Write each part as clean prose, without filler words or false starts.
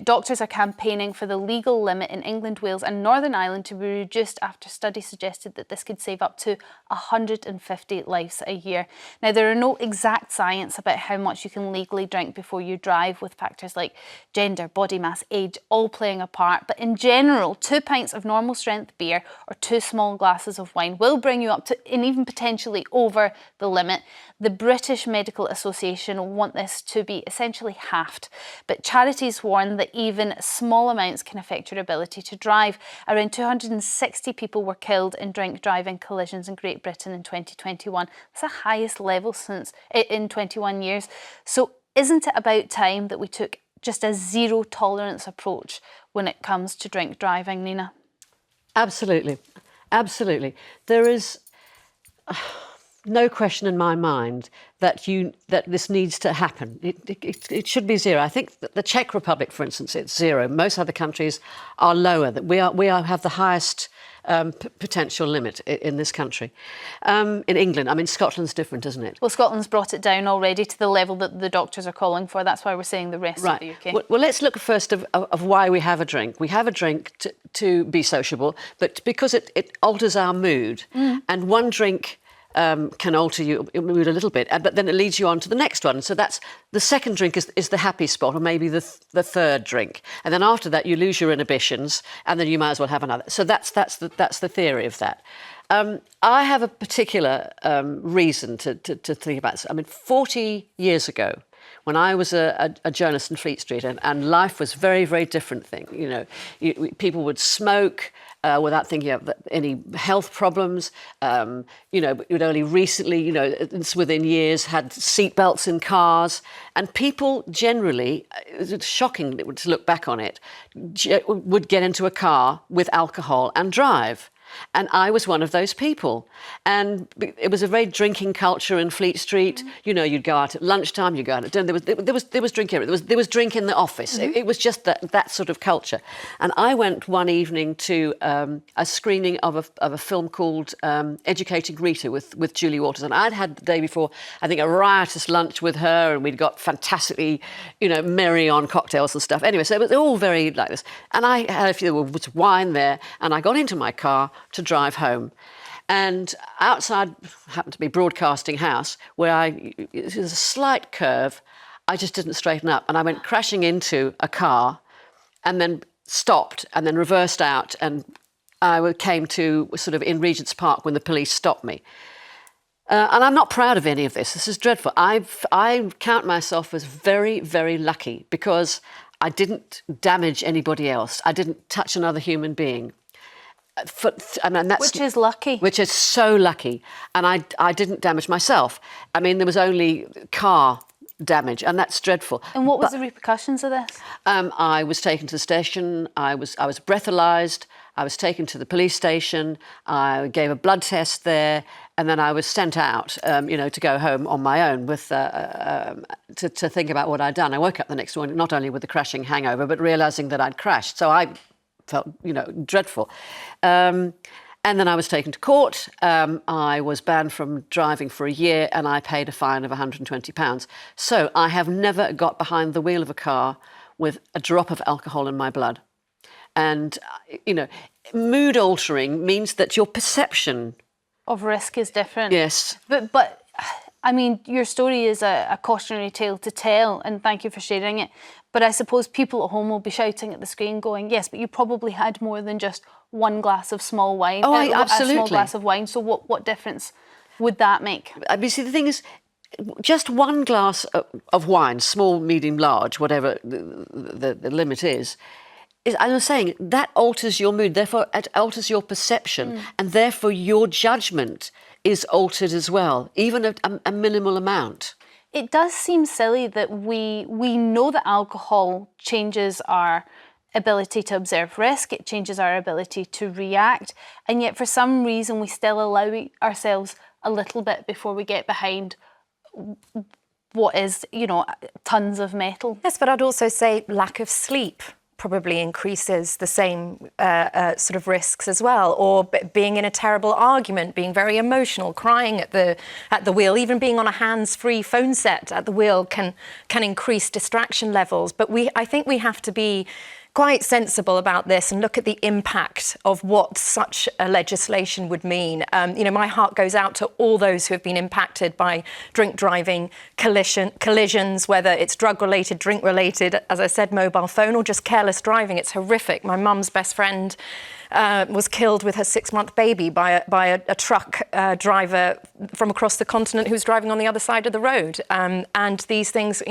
doctors are campaigning for the legal limit in England, Wales and Northern Ireland to be reduced after studies suggested that this could save up to 150 lives a year. Now, there are no exact science about how much you can legally drink before you drive, with factors like gender, body mass, age all playing a part. But in general, 2 pints of normal strength beer or 2 small glasses of wine will bring you up to, and even potentially over, the limit. The British Medical Association want this to be essentially halved, but charities warn that even small amounts can affect your ability to drive. Around 260 people were killed in drink driving collisions in Great Britain in 2021. That's the highest level since in 21 years. So isn't it about time that we took just a zero tolerance approach when it comes to drink driving, Nina? Absolutely, absolutely. There is no question in my mind that this needs to happen. It should be zero. I think that the Czech Republic, for instance, it's zero. Most other countries are lower. That we have the highest potential limit in this country. In England, I mean, Scotland's different, isn't it? Well, Scotland's brought it down already to the level that the doctors are calling for. That's why we're saying the rest of the UK. Well, let's look first of why we have a drink. We have a drink to be sociable, but because it alters our mood. And one drink can alter your mood a little bit, but then it leads you on to the next one. So that's the second drink is the happy spot, or maybe the third drink, and then after that you lose your inhibitions, and then you might as well have another. So that's the theory of that. I have a particular reason to think about this. I mean, 40 years ago, when I was a journalist in Fleet Street, and life was very, very different thing. You know, people would smoke without thinking of any health problems. You know, you'd only recently, you know, within years, had seatbelts in cars, and people generally, it's shocking to look back on it, would get into a car with alcohol and drive. And I was one of those people. And it was a very drinking culture in Fleet Street. You know, you'd go out at lunchtime, you'd go out at dinner. There was drink everywhere. There was drink in the office. It was just that sort of culture. And I went one evening to a screening of a film called Educating Rita with Julie Walters. And I'd had the day before, I think, a riotous lunch with her, and we'd got fantastically, you know, merry on cocktails and stuff. Anyway, so it was all very like this. And I had a few, there was wine there, and I got into my car to drive home. And outside happened to be Broadcasting House, where it was a slight curve. I just didn't straighten up, and I went crashing into a car and then stopped and then reversed out, and I came to sort of in Regent's Park when the police stopped me. And I'm not proud of any of this. This is dreadful. I count myself as very, very lucky, because I didn't damage anybody else. I didn't touch another human being. Which is lucky. Which is so lucky. And I didn't damage myself. I mean, there was only car damage, and that's dreadful. And what was the repercussions of this? I was taken to the station. I was breathalyzed. I was taken to the police station. I gave a blood test there, and then I was sent out, you know, to go home on my own with to think about what I'd done. I woke up the next morning not only with the crashing hangover, but realising that I'd crashed. So I felt, you know, dreadful. And then I was taken to court. I was banned from driving for a year, and I paid a fine of £120. So I have never got behind the wheel of a car with a drop of alcohol in my blood. And, you know, mood altering means that your perception of risk is different. Yes. But I mean, your story is a cautionary tale to tell, and thank you for sharing it. But I suppose people at home will be shouting at the screen going, yes, but you probably had more than just one glass of small wine. Oh, absolutely. A small glass of wine. So what difference would that make? I mean, see, the thing is, just one glass of wine, small, medium, large, whatever the limit is, as I was saying, that alters your mood. Therefore, it alters your perception. And therefore, your judgment is altered as well, even a minimal amount. It does seem silly that we know that alcohol changes our ability to observe risk, it changes our ability to react, and yet for some reason we still allow ourselves a little bit before we get behind what is, you know, tons of metal. Yes, but I'd also say lack of sleep. probably increases the same sort of risks as well. Or being in a terrible argument, being very emotional, crying at the wheel, even being on a hands-free phone set at the wheel can increase distraction levels. But I think we have to be quite sensible about this and look at the impact of what such a legislation would mean. My heart goes out to all those who have been impacted by drink driving collisions, whether it's drug-related, drink-related, as I said, mobile phone, or just careless driving. It's horrific. My mum's best friend was killed with her 6-month baby by a truck driver from across the continent who was driving on the other side of the road. And these things,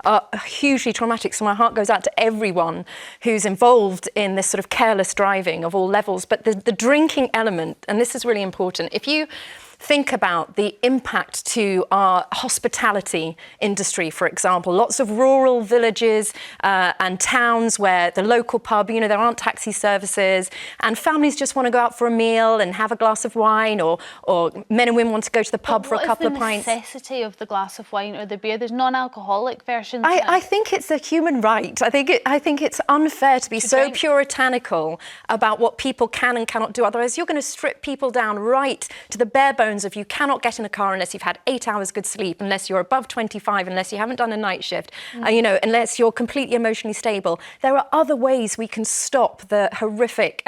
are hugely traumatic. So my heart goes out to everyone who's involved in this sort of careless driving of all levels. But the drinking element, and this is really important, if you think about the impact to our hospitality industry, for example. Lots of rural villages and towns where the local pub, there aren't taxi services, and families just want to go out for a meal and have a glass of wine, or men and women want to go to the pub for a couple of pints. What is the necessity of the glass of wine or the beer? There's non-alcoholic versions. I think it's a human right. I think it's unfair to be so puritanical about what people can and cannot do. Otherwise, you're going to strip people down right to the bare bones of you cannot get in a car unless you've had 8 hours good sleep, unless you're above 25, unless you haven't done a night shift, unless you're completely emotionally stable. There are other ways we can stop the horrific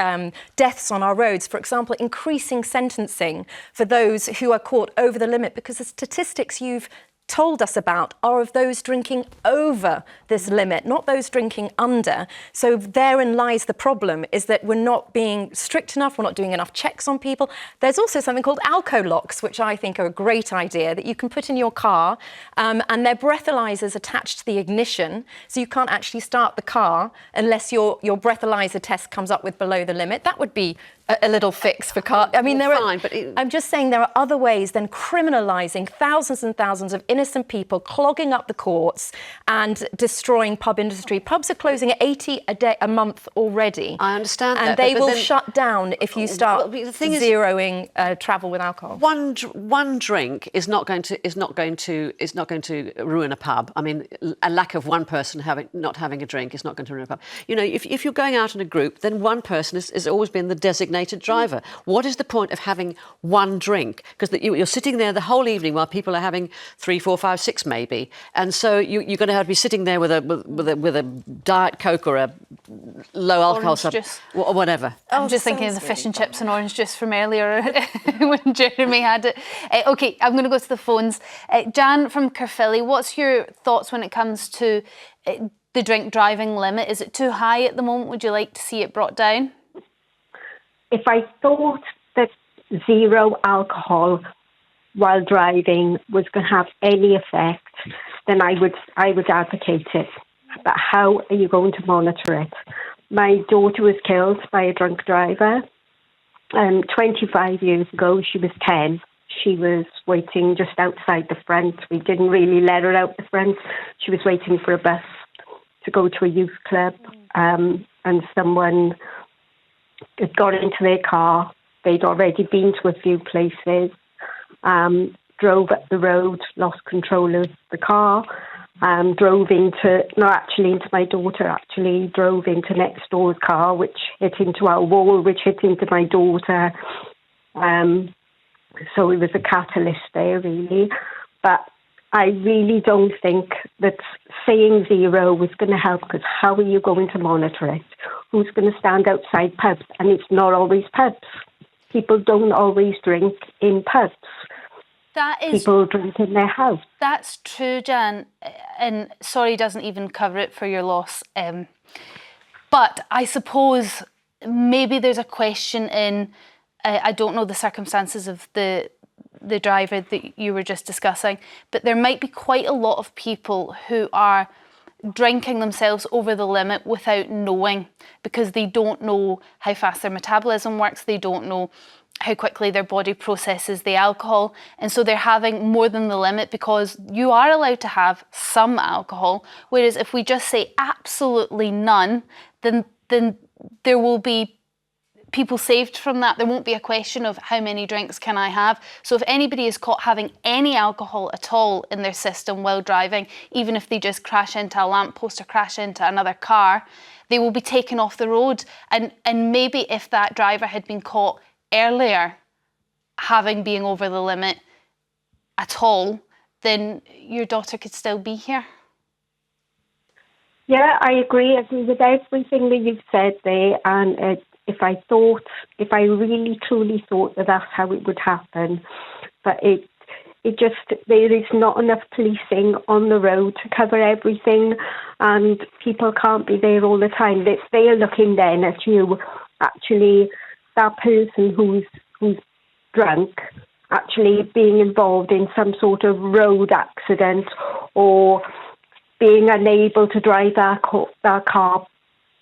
deaths on our roads. For example, increasing sentencing for those who are caught over the limit, because the statistics you've told us about are of those drinking over this limit, not those drinking under. So therein lies the problem, is that we're not being strict enough, we're not doing enough checks on people. There's also something called alco locks, which I think are a great idea, that you can put in your car, and they're breathalyzers attached to the ignition, so you can't actually start the car unless your breathalyzer test comes up with below the limit. That would be a little fix for car. I mean, I'm just saying there are other ways than criminalising thousands and thousands of innocent people, clogging up the courts and destroying pub industry. Pubs are closing at 80 a month already. I understand and that. And they will shut down if you start zeroing travel with alcohol. One drink is not going to ruin a pub. I mean, a lack of one person not having a drink is not going to ruin a pub. If you're going out in a group, then one person has always been the designated driver. What is the point of having one drink? Because you're sitting there the whole evening while people are having 3, 4, 5, 6 maybe, and so you're going to have to be sitting there with a Diet Coke or a low alcohol juice or whatever. I'm just thinking of the fish and chips and orange juice from earlier when Jeremy had it. Okay, I'm going to go to the phones. Jan from Caerphilly, what's your thoughts when it comes to the drink driving limit? Is it too high at the moment? Would you like to see it brought down? If I thought that zero alcohol while driving was going to have any effect, then I would advocate it. But how are you going to monitor it? My daughter was killed by a drunk driver. 25 years ago, she was 10. She was waiting just outside the front. We didn't really let her out the front. She was waiting for a bus to go to a youth club, and someone had got into their car. They'd already been to a few places, drove up the road, lost control of the car, drove into my daughter, actually drove into next door's car, which hit into our wall, which hit into my daughter. So it was a catalyst there, really. But I really don't think that saying zero was going to help, because how are you going to monitor it? Who's going to stand outside pubs? And it's not always pubs. People don't always drink in pubs. People drink in their house. That's true, Jan. And sorry doesn't even cover it for your loss. But I suppose maybe there's a question in, I don't know the circumstances of the driver that you were just discussing, but there might be quite a lot of people who are drinking themselves over the limit without knowing, because they don't know how fast their metabolism works, they don't know how quickly their body processes the alcohol, and so they're having more than the limit, because you are allowed to have some alcohol, whereas if we just say absolutely none, then there will be people saved from that. There won't be a question of how many drinks can I have. So if anybody is caught having any alcohol at all in their system while driving, even if they just crash into a lamppost or crash into another car, they will be taken off the road. And maybe if that driver had been caught earlier having being over the limit at all, then your daughter could still be here. Yeah, I agree with everything that you've said there. And if I really truly thought that that's how it would happen, but there is not enough policing on the road to cover everything, and people can't be there all the time. They are looking then at you, actually, that person who's drunk, actually being involved in some sort of road accident or being unable to drive their car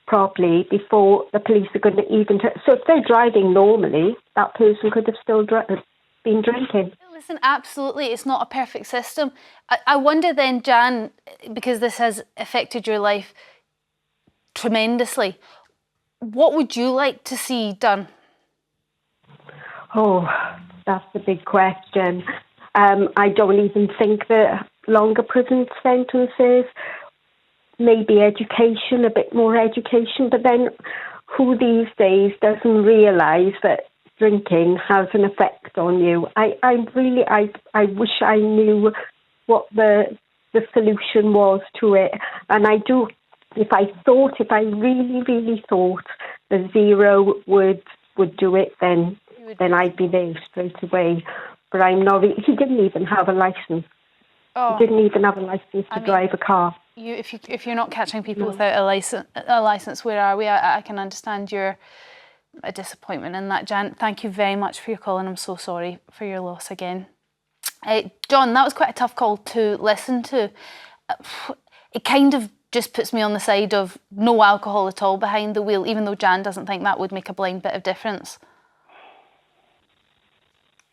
properly before the police are going to even... So if they're driving normally, that person could have still been drinking. Listen, absolutely, it's not a perfect system. I wonder then, Jan, because this has affected your life tremendously, what would you like to see done? Oh, that's the big question. I don't even think that longer prison sentences, maybe education, a bit more education, but then who these days doesn't realise that drinking has an effect on you? I wish I knew what the solution was to it. And I do, if I really, really thought the zero would do it, then I'd be there straight away. But I'm not. He didn't even have a licence. Oh. He didn't even have a licence to drive a car. If you're not catching people without a license, where are we? I can understand your disappointment in that, Jan. Thank you very much for your call, and I'm so sorry for your loss again. John, that was quite a tough call to listen to. It kind of just puts me on the side of no alcohol at all behind the wheel, even though Jan doesn't think that would make a blind bit of difference.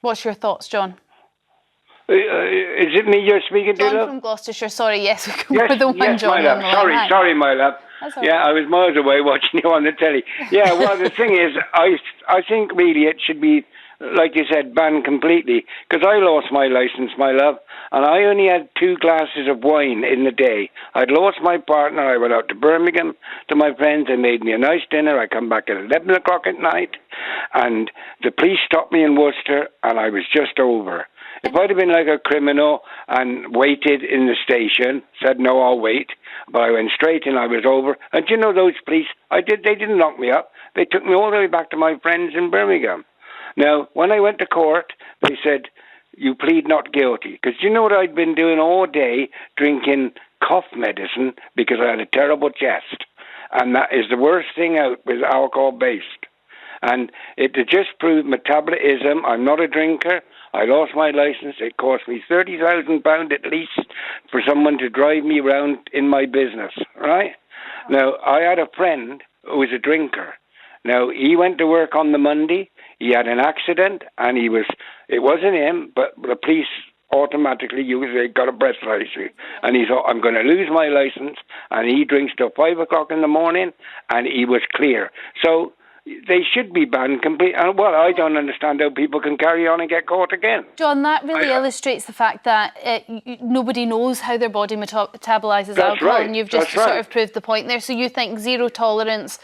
What's your thoughts, John? Is it me you're speaking to, John love? from Gloucestershire. Sorry, yes, we're the one John my on love. the line. Sorry, my love. That's all yeah, right. I was miles away watching you on the telly. Yeah, well, the thing is, I think really it should be, like you said, banned completely. Because I lost my licence, my love, and I only had 2 glasses of wine in the day. I'd lost my partner. I went out to Birmingham to my friends. They made me a nice dinner. I come back at 11 o'clock at night, and the police stopped me in Worcester, and I was just over. If I'd have been like a criminal and waited in the station, said, no, I'll wait, but I went straight in, I was over. And you know those police, they didn't lock me up. They took me all the way back to my friends in Birmingham. Now, when I went to court, they said, you plead not guilty. Because you know what I'd been doing all day? Drinking cough medicine because I had a terrible chest. And that is the worst thing out with alcohol-based. And it just proved metabolism. I'm not a drinker. I lost my licence. It cost me £30,000 at least for someone to drive me around in my business, right? Now, I had a friend who was a drinker. Now, he went to work on the Monday. He had an accident, and it wasn't him, but the police automatically they got a breathalyzer. And he thought, I'm going to lose my licence. And he drinks till 5 o'clock in the morning, and he was clear. So they should be banned completely. Well, I don't understand how people can carry on and get caught again. John, that really illustrates the fact that nobody knows how their body metabolises alcohol, right. and you've just sort of proved the point there. So you think zero tolerance.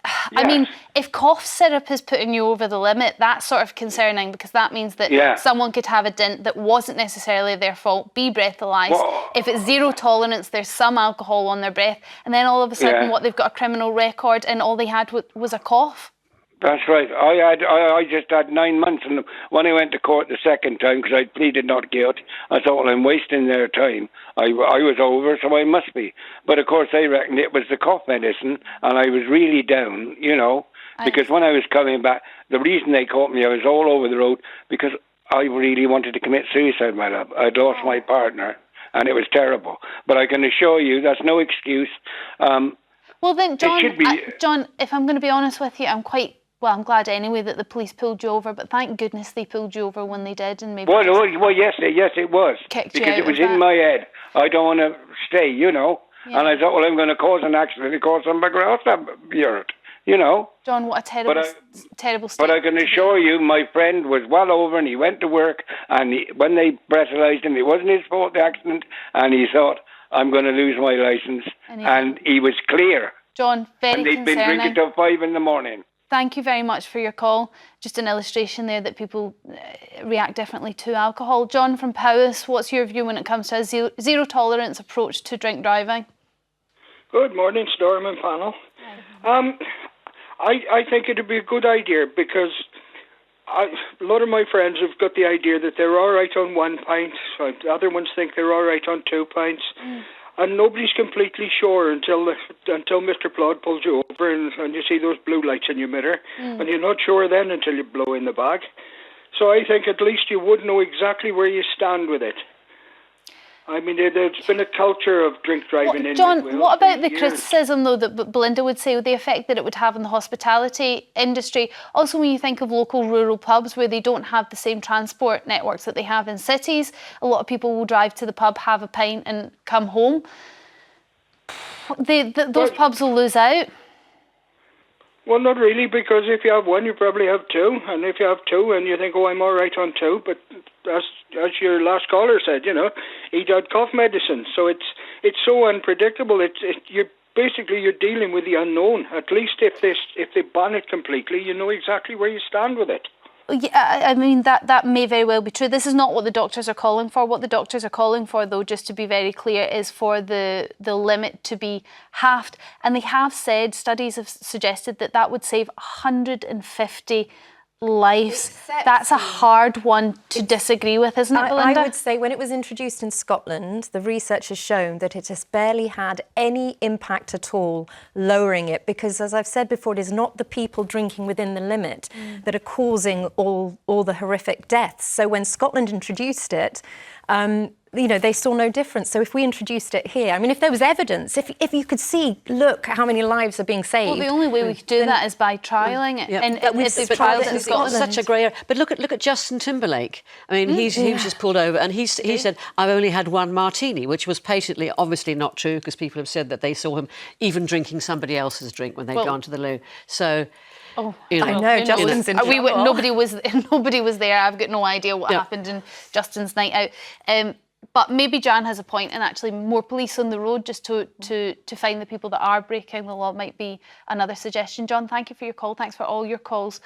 Yes. I mean, if cough syrup is putting you over the limit, that's sort of concerning, because that means that someone could have a dint that wasn't necessarily their fault, be breathalyzed. Well, if it's zero tolerance, there's some alcohol on their breath, and then all of a sudden they've got a criminal record and all they had was a cough. That's right. I just had 9 months, and when I went to court the second time, because I pleaded not guilty, I thought, well, I'm wasting their time. I was over, so I must be. But of course, they reckoned it was the cough medicine, and I was really down, because when I was coming back, the reason they caught me, I was all over the road, because I really wanted to commit suicide, my love. I'd lost my partner, and it was terrible. But I can assure you, that's no excuse. Well then, John, John, if I'm going to be honest with you, I'm glad anyway that the police pulled you over, but thank goodness they pulled you over when they did, and maybe... Well, yes, it was. Because it was in my head. I don't want to stay, And I thought, well, I'm going to cause an accident because somebody else to be hurt, you know. John, what a terrible, terrible state. But I can assure you, my friend was well over and he went to work, and when they breathalyzed him, it wasn't his fault, the accident, and he thought, I'm going to lose my licence. And he was clear. John, very concerning. And they'd been drinking till 5 a.m. Thank you very much for your call. Just an illustration there that people react differently to alcohol. John from Powys, what's your view when it comes to a zero tolerance approach to drink driving? Good morning, Storm and panel. I think it'd be a good idea because a lot of my friends have got the idea that they're all right on 1 pint. Other ones think they're all right on 2 pints. And nobody's completely sure until Mr. Plod pulls you over and you see those blue lights in your mirror. And you're not sure then until you blow in the bag. So I think at least you would know exactly where you stand with it. I mean, there's been a culture of drink driving in John, Wales what about the years. criticism, though, that Belinda would say, the effect that it would have on the hospitality industry? Also, when you think of local rural pubs where they don't have the same transport networks that they have in cities, a lot of people will drive to the pub, have a pint and come home. Those pubs will lose out. Well, not really, because if you have one, you probably have two. And if you have two and you think, oh, I'm all right on two, but as your last caller said, you know, he had cough medicine. So it's so unpredictable. You're dealing with the unknown. At least if they ban it completely, you know exactly where you stand with it. Yeah, I mean, that may very well be true. This is not what the doctors are calling for. What the doctors are calling for, though, just to be very clear, is for the limit to be halved. And they have said, studies have suggested that would save 150 lives. That's a hard one to disagree with, isn't it, Belinda? I would say when it was introduced in Scotland, the research has shown that it has barely had any impact at all lowering it, because, as I've said before, it is not the people drinking within the limit that are causing all the horrific deaths. So when Scotland introduced it, they saw no difference. So if we introduced it here, I mean, if there was evidence, if you could see, look, how many lives are being saved. Well, the only way we could do that is by trialling it. Yeah. And if they've trialled it in Scotland. Such a grey area. But look at Justin Timberlake. I mean, he was just pulled over and he said, I've only had one martini, which was patently, obviously not true, because people have said that they saw him even drinking somebody else's drink when they'd gone to the loo. So... Oh, I know, Justin's in trouble. Nobody was there. I've got no idea what happened in Justin's night out. But maybe Jan has a point, and actually more police on the road just to find the people that are breaking the law might be another suggestion. John, thank you for your call. Thanks for all your calls.